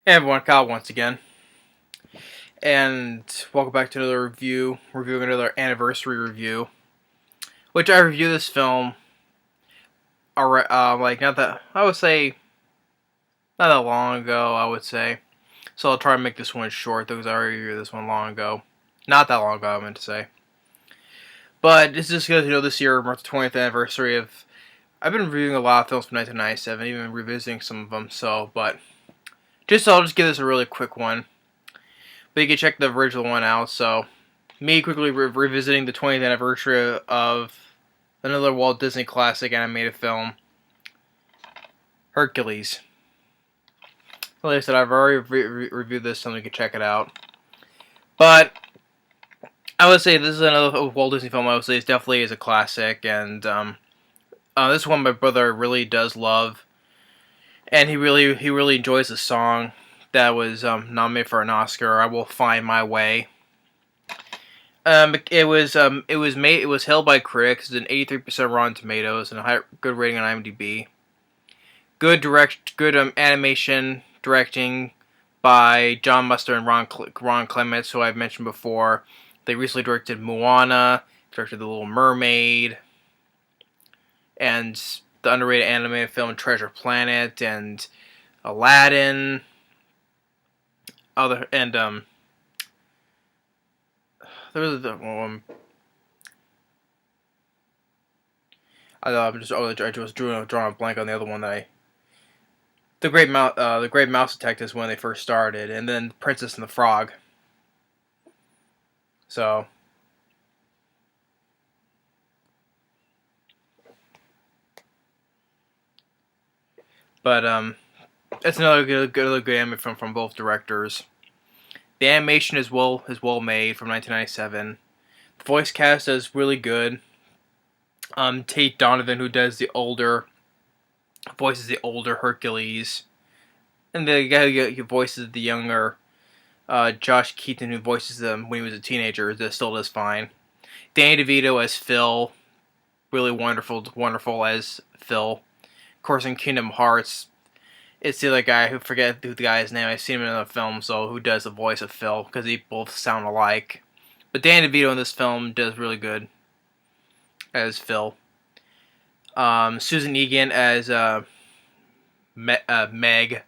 Hey everyone, Kyle once again, and welcome back to another reviewing another anniversary review, which I reviewed this film, like not that, I would say, not that long ago, I would say, so I'll try and make this one short, because I already reviewed this one long ago, not that long ago, I meant to say, but this is because, this year marks the 20th anniversary of, I've been reviewing a lot of films from 1997, even revisiting some of them, but, I'll just give this a really quick one. But you can check the original one out. So, me quickly revisiting the 20th anniversary of another Walt Disney classic animated film, Hercules. Like I said, I've already reviewed this, so you can check it out. But I would say this is another Walt Disney film. I would say it definitely is a classic, and this one my brother really does love, and he really enjoys the song that was nominated for an Oscar. "I Will Find My Way." It was held by critics. It's an 83% Rotten Tomatoes and a good rating on IMDb. Good animation directing by John Muster and Ron Clements, who I've mentioned before. They recently directed Moana, directed The Little Mermaid, and the underrated animated film Treasure Planet, and Aladdin. There was I just drawing a blank on the other one the Great Mouse Detectives when they first started, and then Princess and the Frog. So, but it's another good anime from both directors. The animation is well made from 1997. The voice cast is really good. Tate Donovan, who voices the older Hercules, and the guy who voices the younger Josh Keaton, who voices them when he was a teenager, still does fine. Danny DeVito as Phil, really wonderful as Phil. Of course, in Kingdom Hearts, it's the other guy who forget who the guy's name. I've seen him in another film, so who does the voice of Phil because they both sound alike. But Danny DeVito in this film does really good as Phil. Susan Egan as Meg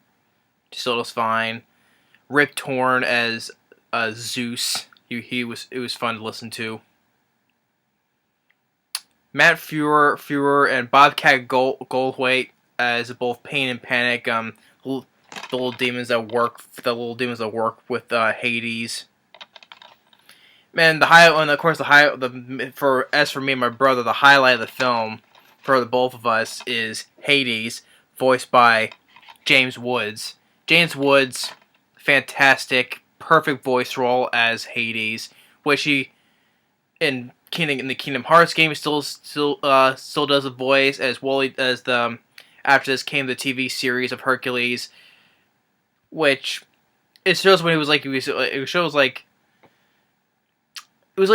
still does fine. Rip Torn as Zeus. It was fun to listen to. Matt Fuhrer and Bobcat Goldthwait as both Pain and Panic. The little demons that work with Hades. Man, for me and my brother, the highlight of the film for the both of us is Hades, voiced by James Woods. James Woods, fantastic, perfect voice role as Hades, which he in the Kingdom Hearts game still does a voice, as well as after this came the TV series of Hercules, which it shows when I forget, it shows like when he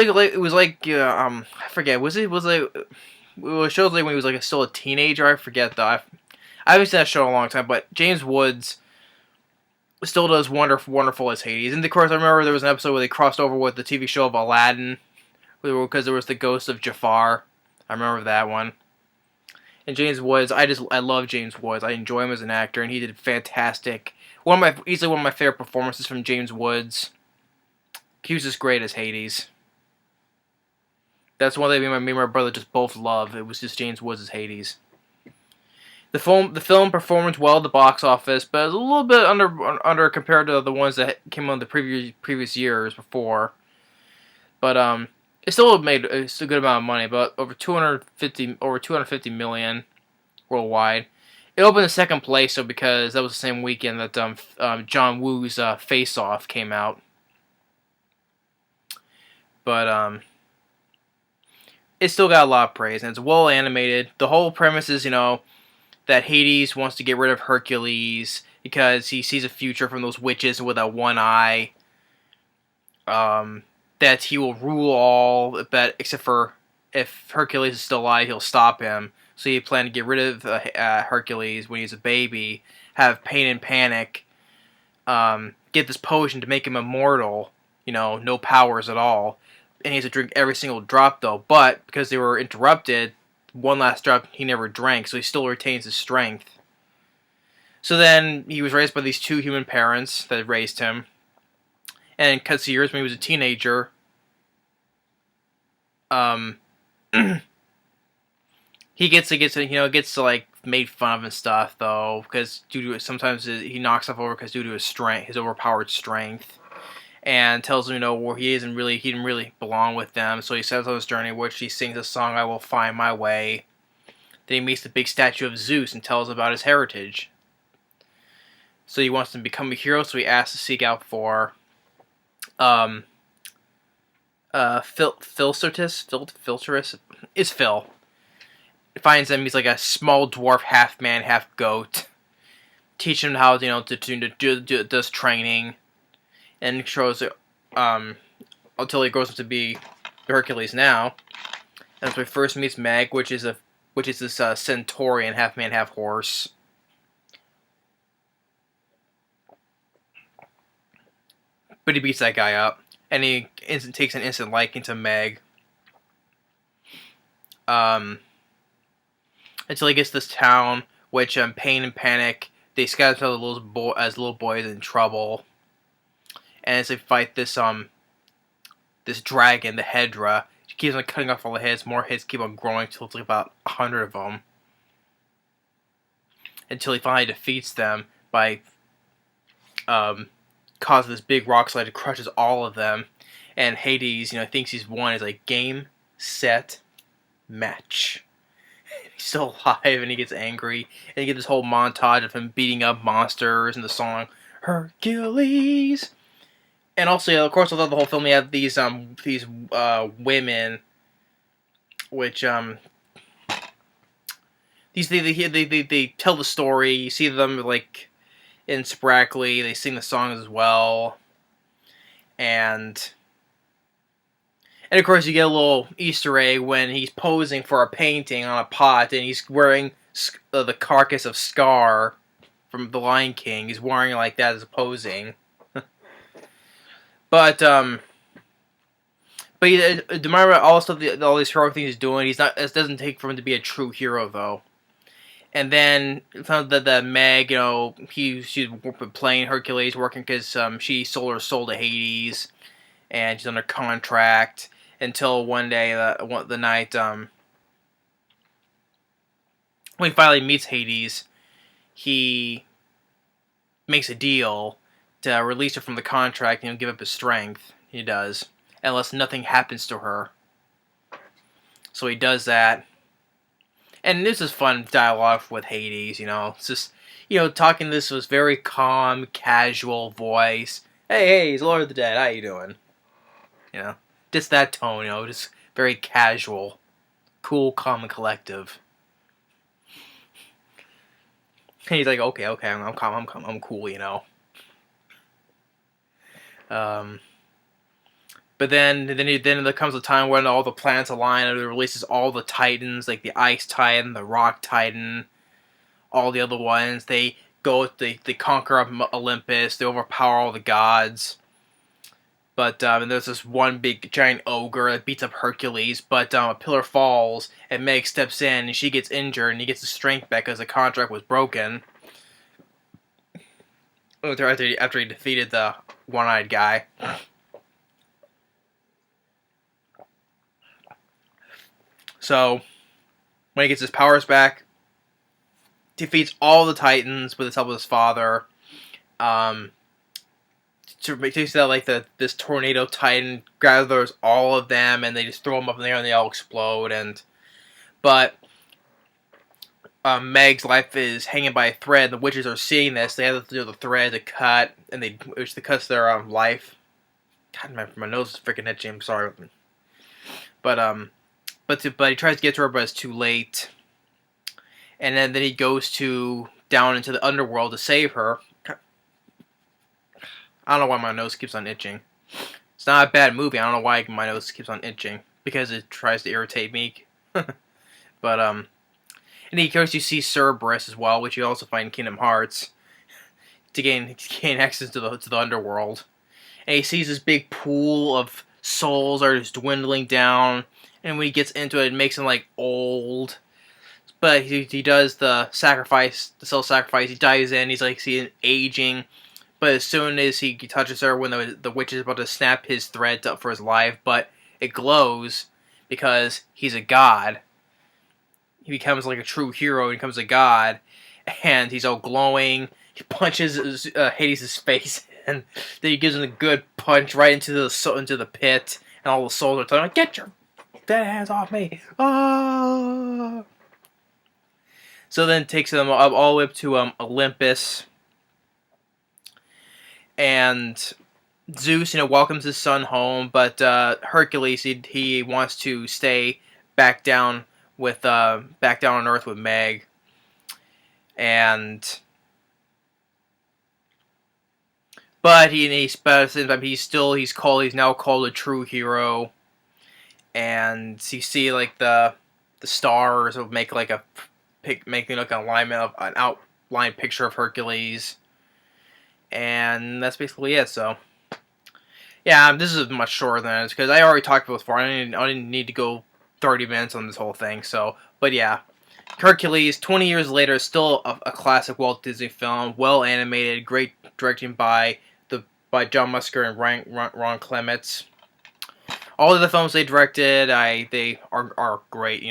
was still a teenager. I forget though. I haven't seen that show in a long time, but James Woods still does wonderful as Hades. And of course, I remember there was an episode where they crossed over with the TV show of Aladdin, because there was the ghost of Jafar. I remember that one. And James Woods, I love James Woods. I enjoy him as an actor, and he did fantastic. Easily one of my favorite performances from James Woods. He was just great as Hades. That's one thing me and my brother just both love. It was just James Woods as Hades. The film performed well at the box office, but it was a little bit under compared to the ones that came on the previous years before. But it still made a good amount of money, about over 250 million worldwide. It opened in second place, because that was the same weekend that John Woo's Face Off came out. But it still got a lot of praise, and it's well animated. The whole premise is, that Hades wants to get rid of Hercules because he sees a future from those witches with that one eye. That he will rule all, but except for if Hercules is still alive, he'll stop him. So he planned to get rid of Hercules when he's a baby, have Pain and Panic get this potion to make him immortal. No powers at all, and he has to drink every single drop though. But because they were interrupted, one last drop he never drank, so he still retains his strength. So then he was raised by these two human parents that raised him, and because years when he was a teenager, um, he gets to like made fun of and stuff though, because due to sometimes he knocks stuff over because due to his strength, his overpowered strength, and tells him where he didn't really belong with them. So he sets on his journey, which he sings a song, "I Will Find My Way." Then he meets the big statue of Zeus and tells about his heritage. So he wants to become a hero, so he asks to seek out for Filterus is Phil. Finds him. He's like a small dwarf, half man, half goat. Teach him how to do this training, and shows until he grows up to be Hercules now. And so he first meets Meg, which is this centaurian, half man, half horse. But he beats that guy up, and he takes an instant liking to Meg. Until he gets to this town, which Pain and Panic, they scatter as little boys in trouble, and as they fight this dragon, the Hedra, she keeps on cutting off all the heads. More heads keep on growing till it's like about 100 of them, until he finally defeats them by causes this big rock slide that crushes all of them, and Hades, thinks he's won. Is like game, set, match. He's still alive, and he gets angry, and you get this whole montage of him beating up monsters, and the song Hercules. And also, of course, throughout the whole film, you have these women, which they tell the story. You see them like in sporadically. They sing the songs as well, and of course you get a little Easter egg when he's posing for a painting on a pot, and he's wearing the carcass of Scar from The Lion King. He's wearing it like that as posing. But no matter all the stuff, all these heroic things he's doing, it doesn't take for him to be a true hero though. And then found that Meg, she's playing Hercules, working because she sold her soul to Hades, and she's under contract until one day, the night when he finally meets Hades, he makes a deal to release her from the contract and give up his strength. He does, unless nothing happens to her. So he does that. And this is fun dialogue with Hades, It's just, talking this was very calm, casual voice. Hey, he's Lord of the Dead, how you doing? Just that tone, just very casual. Cool, calm, and collective. And he's like, okay, I'm calm, I'm cool, But then there comes a time when all the planets align and it releases all the Titans, like the Ice Titan, the Rock Titan, all the other ones. They conquer Olympus, they overpower all the gods. But and there's this one big giant ogre that beats up Hercules, but a pillar falls and Meg steps in and she gets injured and he gets his strength back because the contract was broken. After he defeated the one-eyed guy. So, when he gets his powers back, defeats all the Titans with the help of his father. Takes that like this tornado Titan gathers all of them, and they just throw them up in the air, and they all explode. But Meg's life is hanging by a thread. The witches are seeing this. They have to do the thread to cut, and they cuts their life. God, my nose is freaking itchy. I'm sorry, but he tries to get to her, but it's too late. And then he goes down into the underworld to save her. I don't know why my nose keeps on itching. It's not a bad movie. I don't know why my nose keeps on itching. Because it tries to irritate me. But, and of course you see Cerberus as well, which you also find in Kingdom Hearts. to gain access to the underworld. And he sees this big pool of souls are just dwindling down, and when he gets into it, it makes him like old. But he does the sacrifice, the self-sacrifice. He dives in. He's like seeing aging. But as soon as he touches her, when the witch is about to snap his thread up for his life, but it glows because he's a god. He becomes like a true hero. He becomes a god, and he's all glowing. He punches Hades' face, and then he gives him a good punch right into the pit, and all the souls are telling him, "Get your dead hands off me!" Ah! So then it takes them all the way up to Olympus, and Zeus, welcomes his son home, but Hercules, he wants to stay back down on Earth with Meg, and but at the same time he's now called a true hero, and you see like the stars will make like making like an outline picture of Hercules, and that's basically it. So yeah, this is much shorter than this because I already talked about it before. I didn't need to go 30 minutes on this whole thing. So, but yeah, Hercules, 20 years later, is still a classic Walt Disney film, well animated, great directing by John Musker and Ron Clements. All of the films they directed, they are great,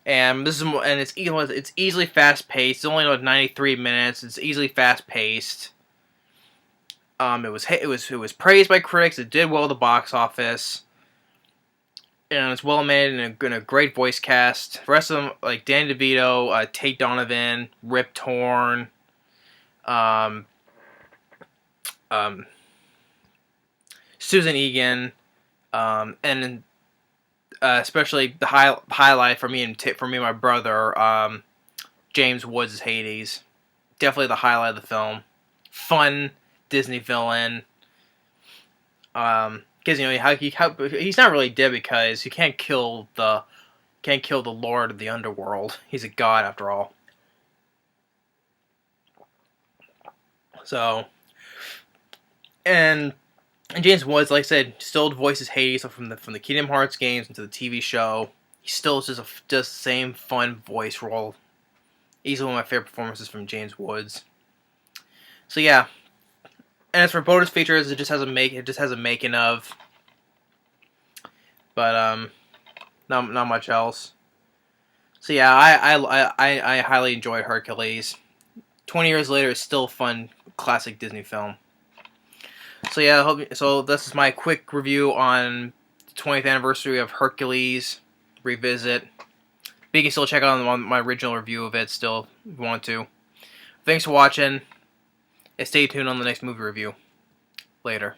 And it's easily fast paced. It's only like 93 minutes. It's easily fast paced. It was praised by critics. It did well at the box office, and it's well made and a great voice cast. The rest of them, like Danny DeVito, Tate Donovan, Rip Torn, Susan Egan, and especially the highlight for me and my brother, James Woods' Hades. Definitely the highlight of the film. Fun Disney villain. Because he's not really dead because you can't kill the Lord of the Underworld. He's a god after all. So, and James Woods, like I said, still voices Hades from the Kingdom Hearts games into the TV show. He still is just the same fun voice role. Easily one of my favorite performances from James Woods. So yeah. And as for bonus features, it just has a making of, but not much else. So yeah, I highly enjoyed Hercules. 20 years later, it's still a fun classic Disney film. So yeah, so this is my quick review on the 20th anniversary of Hercules Revisit. But you can still check out my original review of it still if you want to. Thanks for watching. And stay tuned on the next movie review. Later.